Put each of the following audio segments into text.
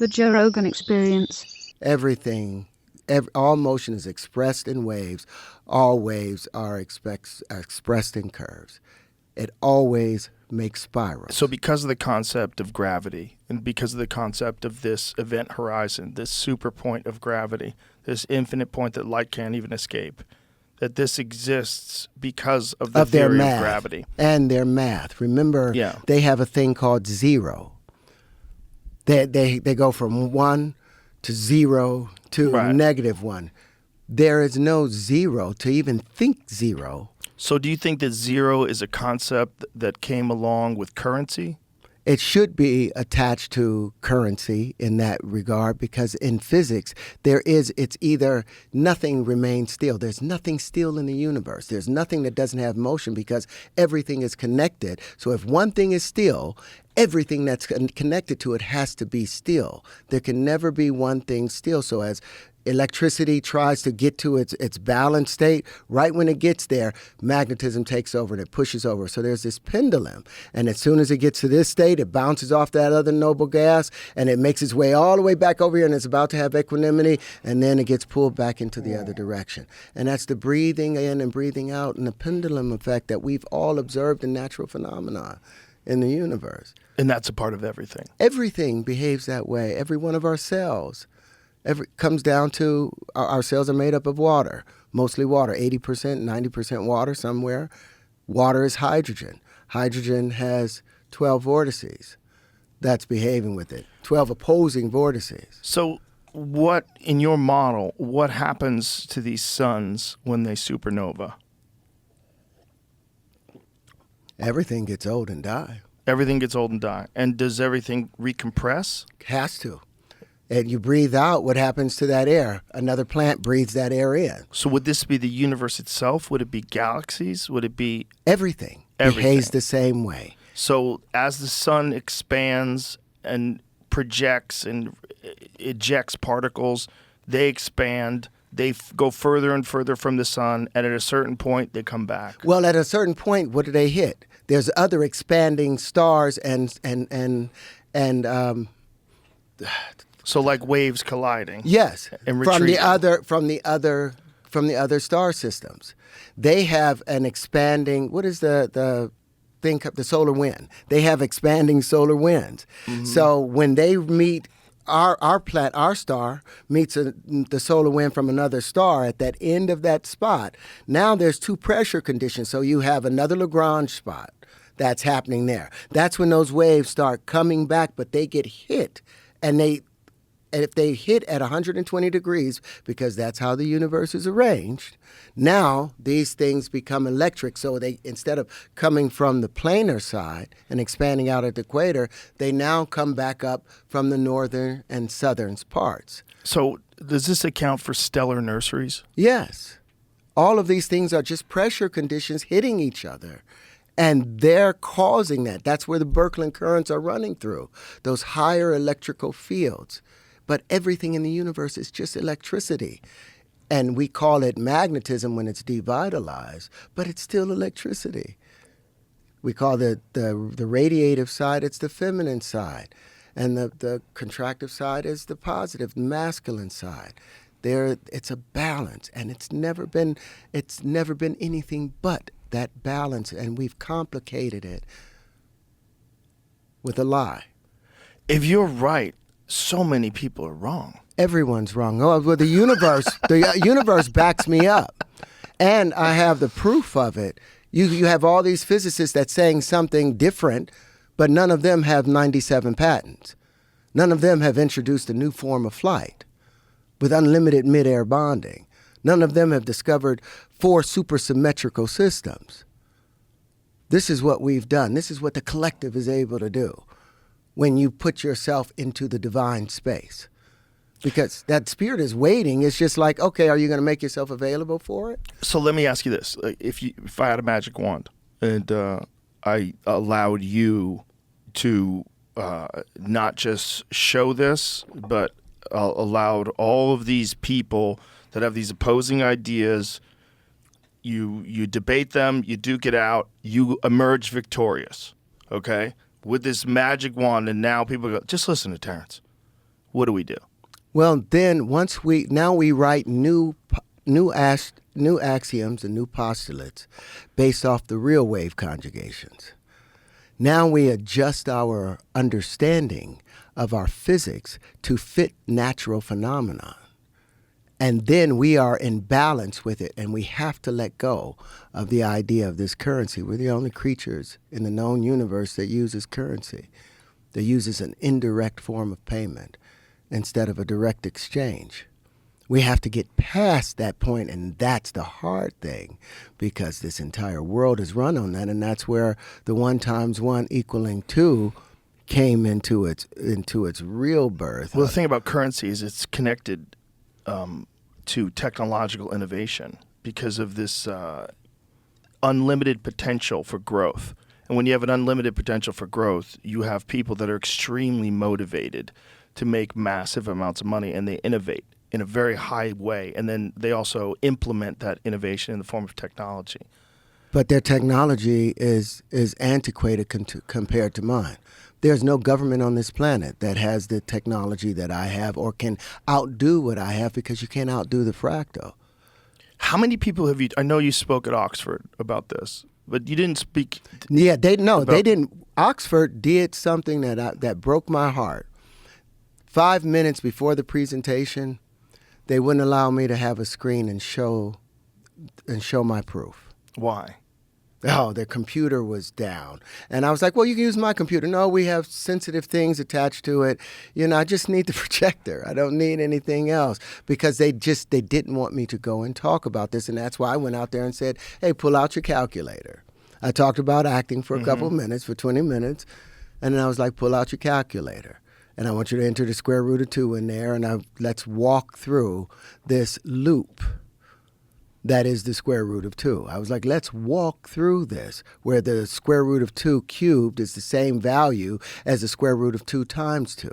The Joe Rogan Experience. Everything, all motion is expressed in waves. All waves are expressed in curves. It always makes spirals. So because of the concept of gravity and because of the concept of this event horizon, this super point of gravity, this infinite point that light can't even escape, that this exists because of the their theory math of gravity. and their math. Remember, they have a thing called zero. They go from 1 to 0 to -1. There is no zero to even think zero. So do you think that zero is a concept that came along with currency? It should be attached to currency in that regard, because in physics, it's either nothing remains still. There's nothing still in the universe. There's nothing that doesn't have motion because everything is connected. So if one thing is still, everything that's connected to it has to be still. There can never be one thing still. So as electricity tries to get to its balanced state, right when it gets there, magnetism takes over and it pushes over. So there's this pendulum. And as soon as it gets to this state, it bounces off that other noble gas and it makes its way all the way back over here and it's about to have equanimity, and then it gets pulled back into the other direction. And that's the breathing in and breathing out and the pendulum effect that we've all observed in natural phenomena in the universe. And that's a part of everything. Everything behaves that way. Every one of our cells. Comes down to our cells are made up of water, mostly water, 80%, 90% water somewhere. Water is hydrogen. Hydrogen has 12 vortices that's behaving with it, 12 opposing vortices. So what, in your model, what happens to these suns when they supernova? Everything gets old and die. Everything gets old and die. And does everything recompress? Has to. And you breathe out, what happens to that air? Another plant breathes that air in. So would this be the universe itself? Would it be galaxies? Would it be... Everything behaves the same way. So as the sun expands and projects and ejects particles, they expand, they go further and further from the sun, and at a certain point, they come back. Well, at a certain point, what do they hit? There's other expanding stars and so like waves colliding. Yes, and from retreating. the other star systems, they have an expanding. What is the thing? The solar wind. They have expanding solar winds. Mm-hmm. So when they meet, our star meets the solar wind from another star at that end of that spot. Now there's two pressure conditions. So you have another Lagrange spot that's happening there. That's when those waves start coming back, but they get hit, and if they hit at 120 degrees, because that's how the universe is arranged, now these things become electric. So they, instead of coming from the planar side and expanding out at the equator, they now come back up from the northern and southern parts. So does this account for stellar nurseries? Yes. All of these things are just pressure conditions hitting each other. And they're causing that. That's where the Birkeland currents are running through, those higher electrical fields. But everything in the universe is just electricity. And we call it magnetism when it's devitalized, but it's still electricity. We call the radiative side, it's the feminine side. And the contractive side is the positive, masculine side. It's a balance, and it's never been anything but that balance, and we've complicated it with a lie. If you're right, so many people are wrong. Everyone's wrong. Oh, well, the universe backs me up, and I have the proof of it. You have all these physicists that's saying something different, but none of them have 97 patents. None of them have introduced a new form of flight with unlimited midair bonding. None of them have discovered 4 supersymmetrical systems. This is what we've done. This is what the collective is able to do when you put yourself into the divine space. Because that spirit is waiting. It's just like, okay, are you going to make yourself available for it? So let me ask you this. If I had a magic wand and I allowed you to not just show this, but allowed all of these people that have these opposing ideas, you debate them, you duke it out, you emerge victorious, okay? With this magic wand, and now people go, just listen to Terrence. what do we do? Well, then now we write new axioms and new postulates based off the real wave conjugations. Now we adjust our understanding of our physics to fit natural phenomena. And then we are in balance with it, and we have to let go of the idea of this currency. We're the only creatures in the known universe that uses currency, that uses an indirect form of payment instead of a direct exchange. We have to get past that point, and that's the hard thing, because this entire world is run on that, and that's where the 1 times 1 equaling 2 came into its real birth. Well, the thing about currency is it's connected to technological innovation because of this unlimited potential for growth. And when you have an unlimited potential for growth, you have people that are extremely motivated to make massive amounts of money, and they innovate in a very high way. And then they also implement that innovation in the form of technology. But their technology is antiquated compared to mine. There's no government on this planet that has the technology that I have or can outdo what I have, because you can't outdo the fractal. How many people have you? I know you spoke at Oxford about this, but you didn't speak. Yeah, they didn't. Oxford did something that broke my heart. 5 minutes before the presentation, they wouldn't allow me to have a screen and show my proof. Why? Oh, their computer was down. And I was like, well, you can use my computer. No, we have sensitive things attached to it. I just need the projector. I don't need anything else, because they didn't want me to go and talk about this. And that's why I went out there and said, hey, pull out your calculator. I talked about acting for a couple of minutes, for 20 minutes. And then I was like, pull out your calculator. And I want you to enter the square root of 2 in there. And let's walk through this loop that is the square root of 2. I was like, let's walk through this, where the square root of 2 cubed is the same value as the square root of 2 times 2.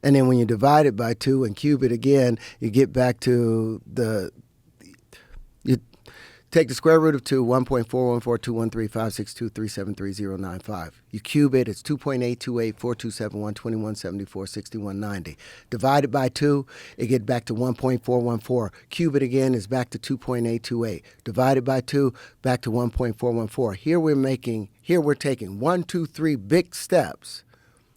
And then when you divide it by 2 and cube it again, you get back to you take the square root of 2, 1.414213562373095. You cube it, it's 2.828427121746190. Divide it by 2, it gets back to 1.414. Cube it again, is back to 2.828. Divide it by 2, back to 1.414. Here we're taking 1, 2, 3 big steps.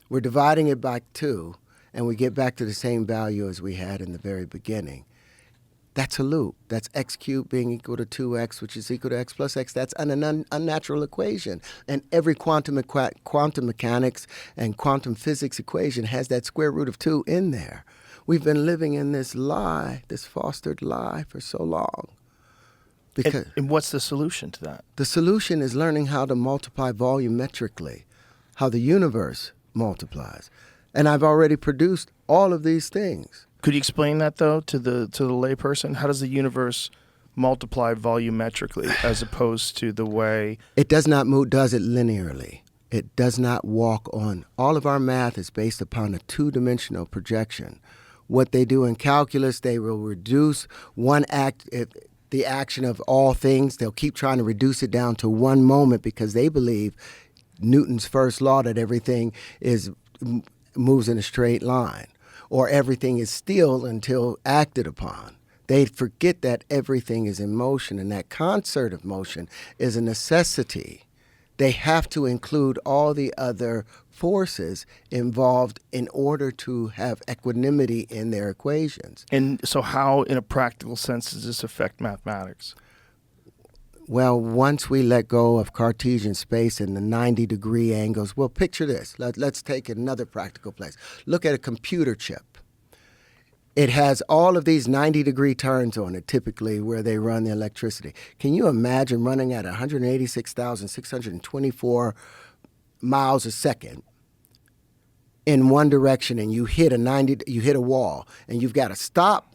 We're dividing it by 2, and we get back to the same value as we had in the very beginning. That's a loop. That's x cubed being equal to 2x, which is equal to x plus x. That's an unnatural equation. And every quantum mechanics and quantum physics equation has that square root of 2 in there. We've been living in this lie, this fostered lie, for so long. And what's the solution to that? The solution is learning how to multiply volumetrically, how the universe multiplies. And I've already produced all of these things. Could you explain that, though, to the layperson? How does the universe multiply volumetrically as opposed to the way... It does not move, does it linearly. It does not walk on. All of our math is based upon a two-dimensional projection. What they do in calculus, they will reduce the action of all things. They'll keep trying to reduce it down to one moment, because they believe Newton's first law that everything moves in a straight line, or everything is still until acted upon. They forget that everything is in motion, and that concert of motion is a necessity. They have to include all the other forces involved in order to have equanimity in their equations. And so how, in a practical sense, does this affect mathematics? Well, once we let go of Cartesian space and the 90-degree angles, well, picture this. Let's take another practical place. Look at a computer chip. It has all of these 90-degree turns on it, typically, where they run the electricity. Can you imagine running at 186,624 miles a second in one direction, and you hit a wall, and you've got to stop,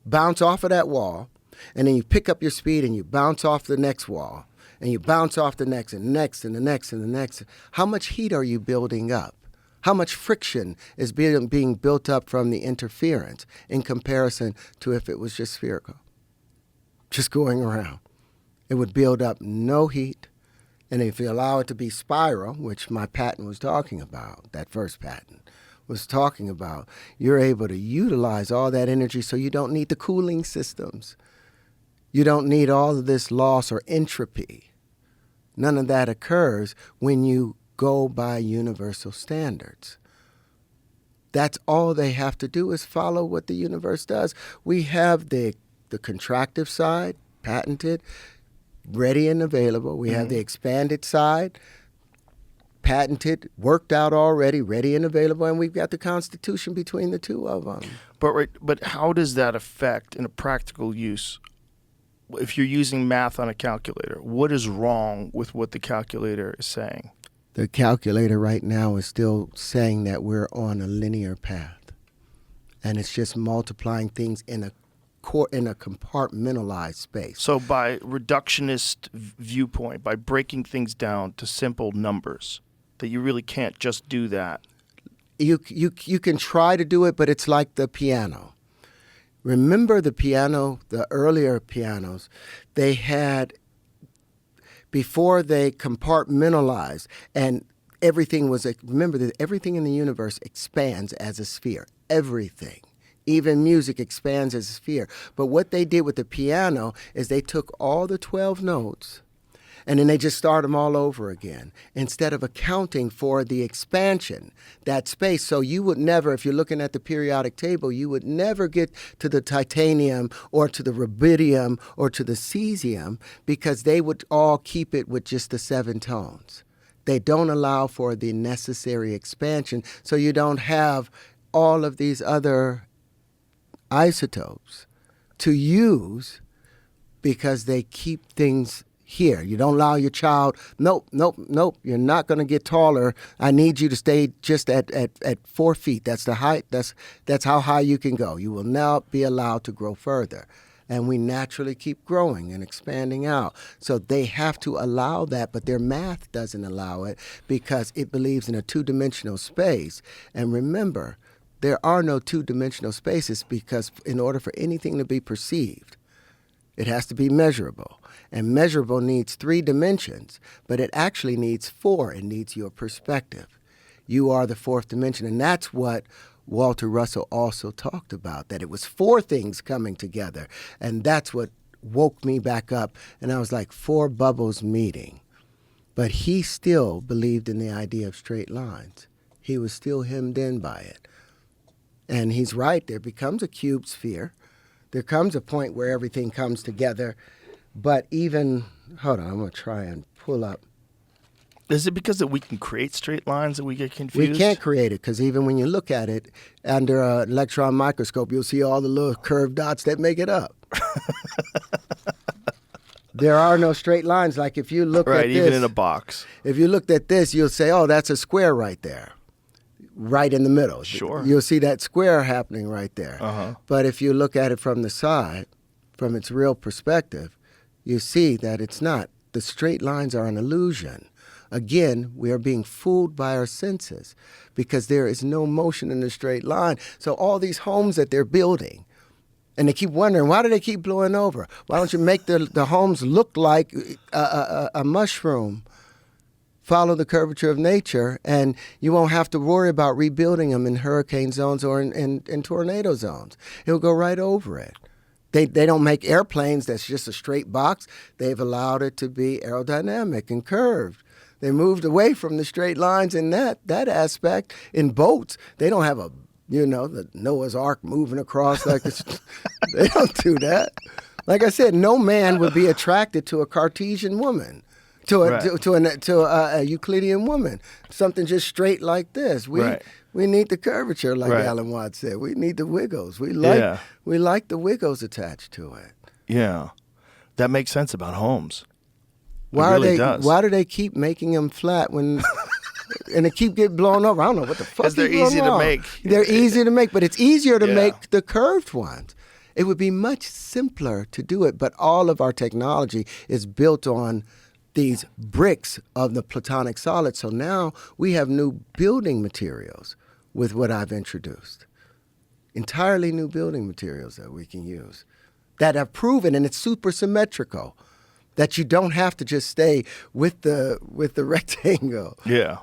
bounce off of that wall, and then you pick up your speed and you bounce off the next wall, and you bounce off the next and the next and the next and the next. How much heat are you building up? How much friction is being built up from the interference in comparison to if it was just spherical, just going around? It would build up no heat. And if you allow it to be spiral, which my patent was talking about, that first patent, was talking about. You're able to utilize all that energy so you don't need the cooling systems. You don't need all of this loss or entropy. None of that occurs when you go by universal standards. That's all they have to do is follow what the universe does. We have the contractive side, patented, ready and available. We have the expanded side, patented, worked out already, ready and available, and we've got the Constitution between the two of them. But how does that affect in a practical use? If you're using math on a calculator, what is wrong with what the calculator is saying? The calculator right now is still saying that we're on a linear path, and it's just multiplying things in a compartmentalized space. So by reductionist viewpoint, by breaking things down to simple numbers, that you really can't just do that. You can try to do it, but it's like the piano. Remember the piano, the earlier pianos, they had, before they compartmentalized, and everything was, remember that everything in the universe expands as a sphere. Everything. Even music expands as a sphere. But what they did with the piano is they took all the 12 notes and then they just start them all over again instead of accounting for the expansion, that space. So you would never, if you're looking at the periodic table, you would never get to the titanium or to the rubidium or to the cesium because they would all keep it with just the 7 tones. They don't allow for the necessary expansion, so you don't have all of these other isotopes to use because they keep things here. You don't allow your child, nope, you're not going to get taller. I need you to stay just at 4 feet. That's the height. That's how high you can go. You will not be allowed to grow further. And we naturally keep growing and expanding out. So they have to allow that, but their math doesn't allow it because it believes in a 2-dimensional space. And remember, there are no 2-dimensional spaces because in order for anything to be perceived, it has to be measurable. And measurable needs 3 dimensions, but it actually needs 4. It needs your perspective. You are the 4th dimension, and that's what Walter Russell also talked about, that it was 4 things coming together. And that's what woke me back up, and I was like 4 bubbles meeting. But he still believed in the idea of straight lines. He was still hemmed in by it. And he's right, there becomes a cube sphere. There comes a point where everything comes together. But even, hold on, I'm going to try and pull up. Is it because that we can create straight lines that we get confused? We can't create it because even when you look at it under an electron microscope, you'll see all the little curved dots that make it up. There are no straight lines. Like if you look at this. Right, even in a box. If you looked at this, you'll say, oh, that's a square right there. Right in the middle. Sure. You'll see that square happening right there. Uh-huh. But if you look at it from the side, from its real perspective, you see that it's not. The straight lines are an illusion. Again, we are being fooled by our senses because there is no motion in the straight line. So all these homes that they're building, and they keep wondering, why do they keep blowing over? Why don't you make the homes look like a mushroom? Follow the curvature of nature, and you won't have to worry about rebuilding them in hurricane zones or in tornado zones. It'll go right over it. They don't make airplanes that's just a straight box. They've allowed it to be aerodynamic and curved. They moved away from the straight lines in that aspect. In boats, they don't have the Noah's Ark moving across like they don't do that. Like I said, no man would be attracted to a Cartesian woman. To a Euclidean woman, something just straight like this. We need the curvature, like Alan Watts said. We need the wiggles. We like the wiggles attached to it. Yeah, that makes sense about homes. Why does. do they keep making them flat when? And they keep getting blown over. I don't know what the fuck. Because they're easy to make. They're easy to make, but it's easier to make the curved ones. It would be much simpler to do it, but all of our technology is built on these bricks of the platonic solid. So now we have new building materials with what I've introduced. Entirely new building materials that we can use that have proven, and it's super symmetrical, that you don't have to just stay with the rectangle. Yeah.